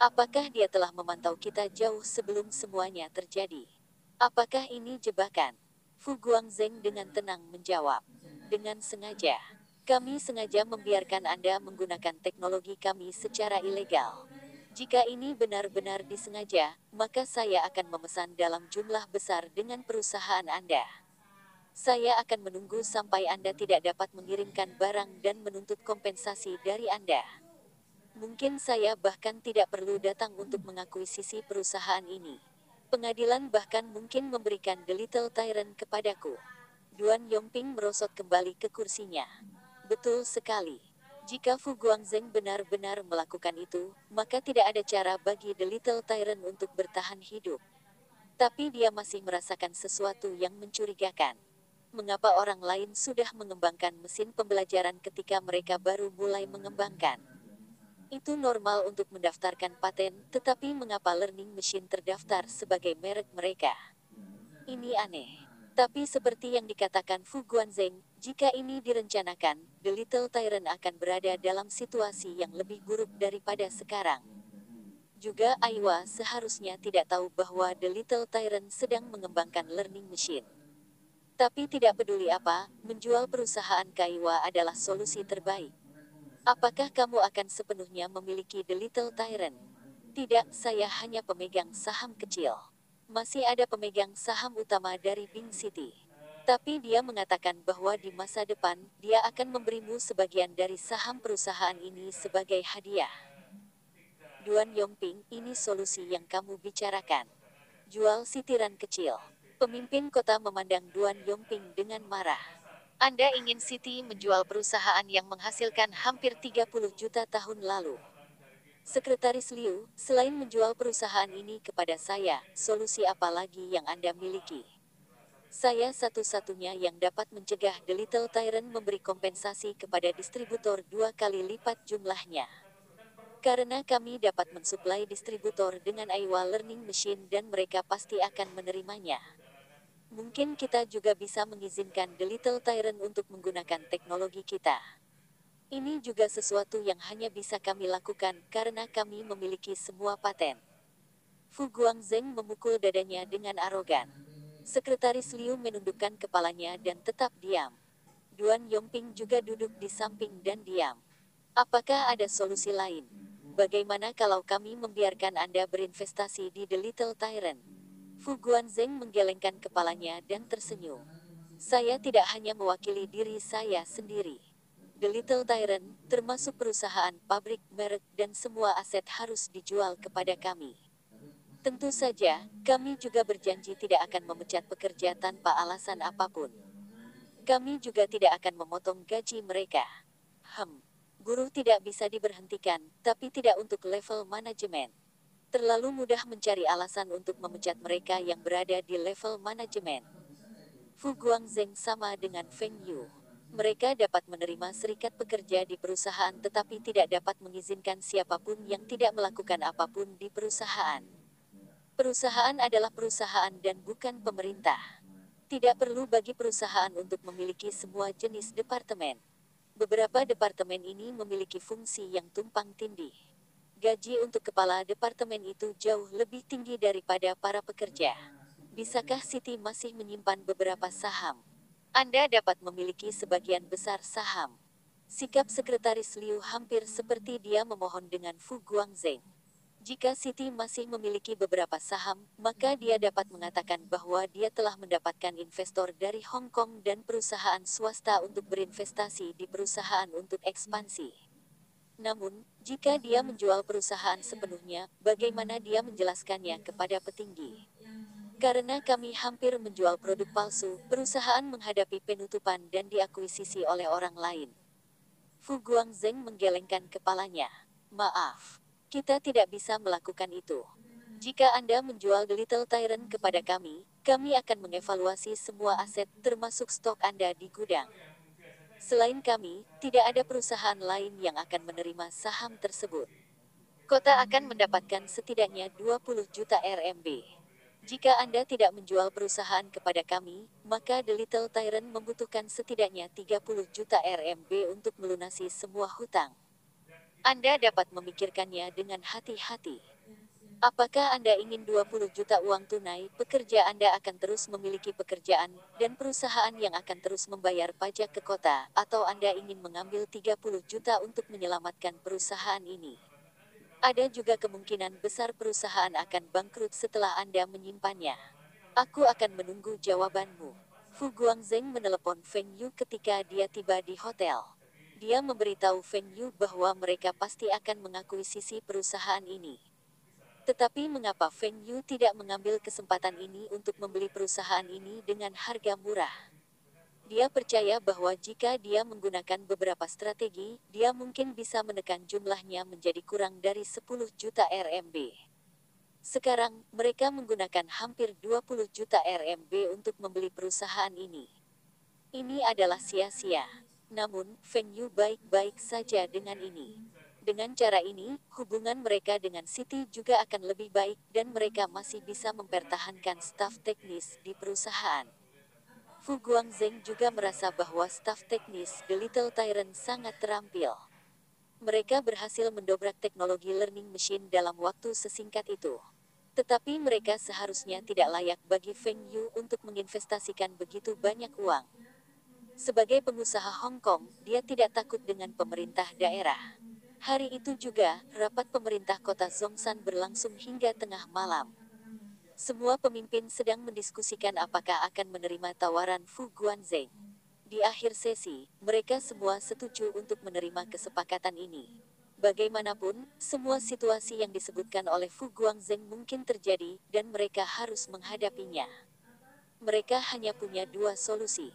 Apakah dia telah memantau kita jauh sebelum semuanya terjadi? Apakah ini jebakan? Fu Guangzheng dengan tenang menjawab. Dengan sengaja. Kami sengaja membiarkan Anda menggunakan teknologi kami secara ilegal. Jika ini benar-benar disengaja, maka saya akan memesan dalam jumlah besar dengan perusahaan Anda. Saya akan menunggu sampai Anda tidak dapat mengirimkan barang dan menuntut kompensasi dari Anda. Mungkin saya bahkan tidak perlu datang untuk mengakuisisi perusahaan ini. Pengadilan bahkan mungkin memberikan The Little Tyrant kepadaku. Duan Yongping merosot kembali ke kursinya. Betul sekali. Jika Fu Guangzheng benar-benar melakukan itu, maka tidak ada cara bagi The Little Tyrant untuk bertahan hidup. Tapi dia masih merasakan sesuatu yang mencurigakan. Mengapa orang lain sudah mengembangkan mesin pembelajaran ketika mereka baru mulai mengembangkan? Itu normal untuk mendaftarkan paten, tetapi mengapa learning machine terdaftar sebagai merek mereka? Ini aneh. Tapi seperti yang dikatakan Fu Guangzheng, jika ini direncanakan, The Little Tyrant akan berada dalam situasi yang lebih buruk daripada sekarang. Juga Aiwa seharusnya tidak tahu bahwa The Little Tyrant sedang mengembangkan learning machine. Tapi tidak peduli apa, menjual perusahaan Kaiwa adalah solusi terbaik. Apakah kamu akan sepenuhnya memiliki The Little Tyrant? Tidak, saya hanya pemegang saham kecil. Masih ada pemegang saham utama dari Bing City. Tapi dia mengatakan bahwa di masa depan, dia akan memberimu sebagian dari saham perusahaan ini sebagai hadiah. Duan Yongping, ini solusi yang kamu bicarakan. Jual sitiran kecil. Pemimpin kota memandang Duan Yongping dengan marah. Anda ingin City menjual perusahaan yang menghasilkan hampir 30 juta tahun lalu. Sekretaris Liu, selain menjual perusahaan ini kepada saya, solusi apa lagi yang Anda miliki? Saya satu-satunya yang dapat mencegah The Little Tyrant memberi kompensasi kepada distributor 2 kali lipat jumlahnya. Karena kami dapat mensuplai distributor dengan Aiwa Learning Machine dan mereka pasti akan menerimanya. Mungkin kita juga bisa mengizinkan The Little Tyrant untuk menggunakan teknologi kita. Ini juga sesuatu yang hanya bisa kami lakukan karena kami memiliki semua paten. Fu Guangzheng memukul dadanya dengan arogan. Sekretaris Liu menundukkan kepalanya dan tetap diam. Duan Yongping juga duduk di samping dan diam. Apakah ada solusi lain? Bagaimana kalau kami membiarkan Anda berinvestasi di The Little Tyrant? Fu Guangzheng menggelengkan kepalanya dan tersenyum. Saya tidak hanya mewakili diri saya sendiri. The Little Tyrant, termasuk perusahaan, pabrik, merek, dan semua aset harus dijual kepada kami. Tentu saja, kami juga berjanji tidak akan memecat pekerja tanpa alasan apapun. Kami juga tidak akan memotong gaji mereka. Guru tidak bisa diberhentikan, tapi tidak untuk level manajemen. Terlalu mudah mencari alasan untuk memecat mereka yang berada di level manajemen. Fu Guangzheng sama dengan Feng Yu. Mereka dapat menerima serikat pekerja di perusahaan tetapi tidak dapat mengizinkan siapapun yang tidak melakukan apapun di perusahaan. Perusahaan adalah perusahaan dan bukan pemerintah. Tidak perlu bagi perusahaan untuk memiliki semua jenis departemen. Beberapa departemen ini memiliki fungsi yang tumpang tindih. Gaji untuk kepala departemen itu jauh lebih tinggi daripada para pekerja. Bisakah Siti masih menyimpan beberapa saham? Anda dapat memiliki sebagian besar saham. Sikap Sekretaris Liu hampir seperti dia memohon dengan Fu Guangzheng. Jika Siti masih memiliki beberapa saham, maka dia dapat mengatakan bahwa dia telah mendapatkan investor dari Hong Kong dan perusahaan swasta untuk berinvestasi di perusahaan untuk ekspansi. Namun, jika dia menjual perusahaan sepenuhnya, bagaimana dia menjelaskannya kepada petinggi? Karena kami hampir menjual produk palsu, perusahaan menghadapi penutupan dan diakuisisi oleh orang lain. Fu Guangzheng menggelengkan kepalanya. Maaf, kita tidak bisa melakukan itu. Jika Anda menjual The Little Tyrant kepada kami akan mengevaluasi semua aset termasuk stok Anda di gudang. Selain kami, tidak ada perusahaan lain yang akan menerima saham tersebut. Kota akan mendapatkan setidaknya 20 juta RMB. Jika Anda tidak menjual perusahaan kepada kami, maka The Little Tyrant membutuhkan setidaknya 30 juta RMB untuk melunasi semua hutang. Anda dapat memikirkannya dengan hati-hati. Apakah Anda ingin 20 juta uang tunai? Pekerja Anda akan terus memiliki pekerjaan, dan perusahaan yang akan terus membayar pajak ke kota, atau Anda ingin mengambil 30 juta untuk menyelamatkan perusahaan ini? Ada juga kemungkinan besar perusahaan akan bangkrut setelah Anda menyimpannya. Aku akan menunggu jawabanmu. Fu Guangzheng menelepon Feng Yu ketika dia tiba di hotel. Dia memberitahu Feng Yu bahwa mereka pasti akan mengakuisisi perusahaan ini. Tetapi mengapa Feng Yu tidak mengambil kesempatan ini untuk membeli perusahaan ini dengan harga murah? Dia percaya bahwa jika dia menggunakan beberapa strategi, dia mungkin bisa menekan jumlahnya menjadi kurang dari 10 juta RMB. Sekarang, mereka menggunakan hampir 20 juta RMB untuk membeli perusahaan ini. Ini adalah sia-sia. Namun, Feng Yu baik-baik saja dengan ini. Dengan cara ini, hubungan mereka dengan Siti juga akan lebih baik dan mereka masih bisa mempertahankan staf teknis di perusahaan. Fu Guangzheng juga merasa bahwa staf teknis The Little Tyrant sangat terampil. Mereka berhasil mendobrak teknologi learning machine dalam waktu sesingkat itu. Tetapi mereka seharusnya tidak layak bagi Feng Yu untuk menginvestasikan begitu banyak uang. Sebagai pengusaha Hong Kong, dia tidak takut dengan pemerintah daerah. Hari itu juga, rapat pemerintah kota Zhongshan berlangsung hingga tengah malam. Semua pemimpin sedang mendiskusikan apakah akan menerima tawaran Fu Guangzheng. Di akhir sesi, mereka semua setuju untuk menerima kesepakatan ini. Bagaimanapun, semua situasi yang disebutkan oleh Fu Guangzheng mungkin terjadi, dan mereka harus menghadapinya. Mereka hanya punya dua solusi.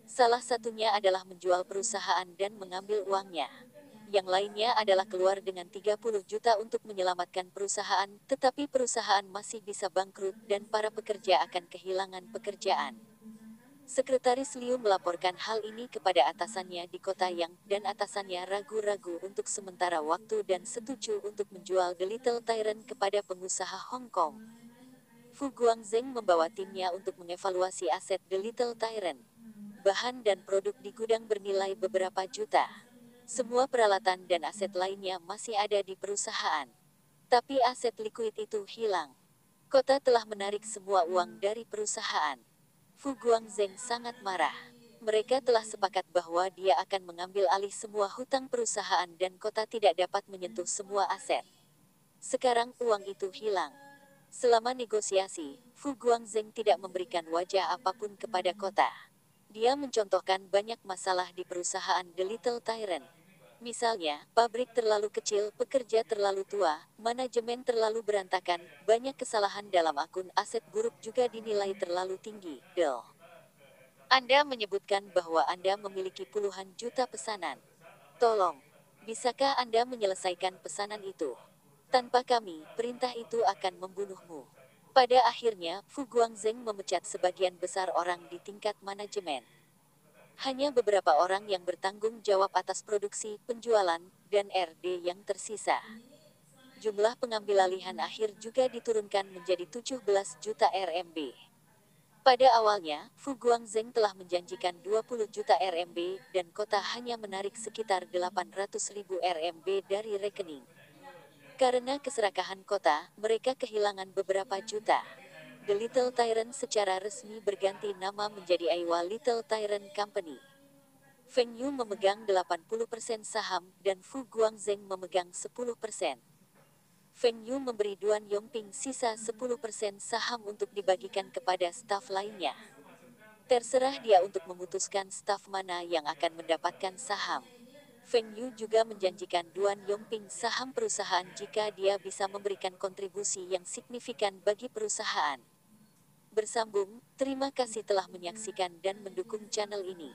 Salah satunya adalah menjual perusahaan dan mengambil uangnya. Yang lainnya adalah keluar dengan 30 juta untuk menyelamatkan perusahaan, tetapi perusahaan masih bisa bangkrut dan para pekerja akan kehilangan pekerjaan. Sekretaris Liu melaporkan hal ini kepada atasannya di kota Yang, dan atasannya ragu-ragu untuk sementara waktu dan setuju untuk menjual The Little Tyrant kepada pengusaha Hong Kong. Fu Guangzheng membawa timnya untuk mengevaluasi aset The Little Tyrant. Bahan dan produk di gudang bernilai beberapa juta. Semua peralatan dan aset lainnya masih ada di perusahaan. Tapi aset likuid itu hilang. Kota telah menarik semua uang dari perusahaan. Fu Guangzheng sangat marah. Mereka telah sepakat bahwa dia akan mengambil alih semua hutang perusahaan dan kota tidak dapat menyentuh semua aset. Sekarang uang itu hilang. Selama negosiasi, Fu Guangzheng tidak memberikan wajah apapun kepada kota. Dia mencontohkan banyak masalah di perusahaan The Little Tyrant. Misalnya, pabrik terlalu kecil, pekerja terlalu tua, manajemen terlalu berantakan, banyak kesalahan dalam akun aset buruk juga dinilai terlalu tinggi. Del. Anda menyebutkan bahwa Anda memiliki puluhan juta pesanan. Tolong, bisakah Anda menyelesaikan pesanan itu? Tanpa kami, perintah itu akan membunuhmu. Pada akhirnya, Fu Guangzheng memecat sebagian besar orang di tingkat manajemen. Hanya beberapa orang yang bertanggung jawab atas produksi, penjualan, dan R&D yang tersisa. Jumlah pengambil alihan akhir juga diturunkan menjadi 17 juta RMB. Pada awalnya, Fu Guangzheng telah menjanjikan 20 juta RMB dan kota hanya menarik sekitar 800.000 RMB dari rekening. Karena keserakahan kota, mereka kehilangan beberapa juta. The Little Tyrant secara resmi berganti nama menjadi Aiwa Little Tyrant Company. Feng Yu memegang 80% saham dan Fu Guangzheng memegang 10%. Feng Yu memberi Duan Yongping sisa 10% saham untuk dibagikan kepada staf lainnya. Terserah dia untuk memutuskan staf mana yang akan mendapatkan saham. Feng Yu juga menjanjikan Duan Yongping saham perusahaan jika dia bisa memberikan kontribusi yang signifikan bagi perusahaan. Bersambung, terima kasih telah menyaksikan dan mendukung channel ini.